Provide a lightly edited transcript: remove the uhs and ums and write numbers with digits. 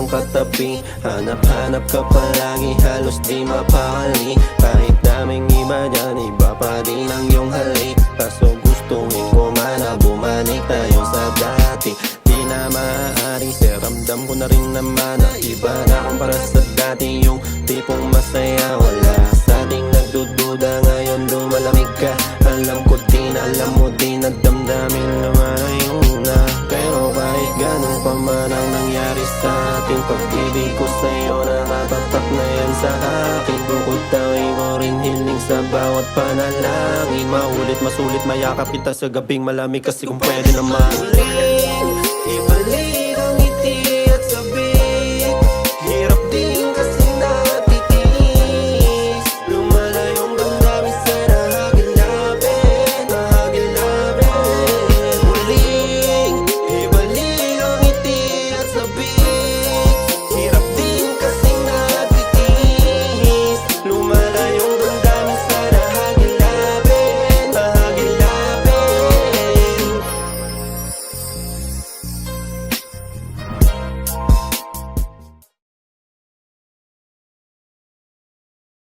iyong katabi. Hanap-hanap ka palagi, halos di mapakali. Kahit daming iba dyan, iba pa din ang iyong halik. Kaso gustuhin ko man na bumalik tayo sa dati. Di na maaari, ramdam ko na rin naman na iba na kumpara sa dati. Yung tipong masaya, wala sa ating nagdududa. Ngayon lumalamig ka, alam ko din, alam mo din na damdamin naman ay una. Pero kahit ganun pa man ang nangyari sa ating pag-ibig ko sa'yo, nakatatak na yan sa akin. Bukod tawin ko rin hiling sa bawat panalangin. Maulit, masulit, mayakap kita sa gabing malamig kasi kung pwede naman. Ibalik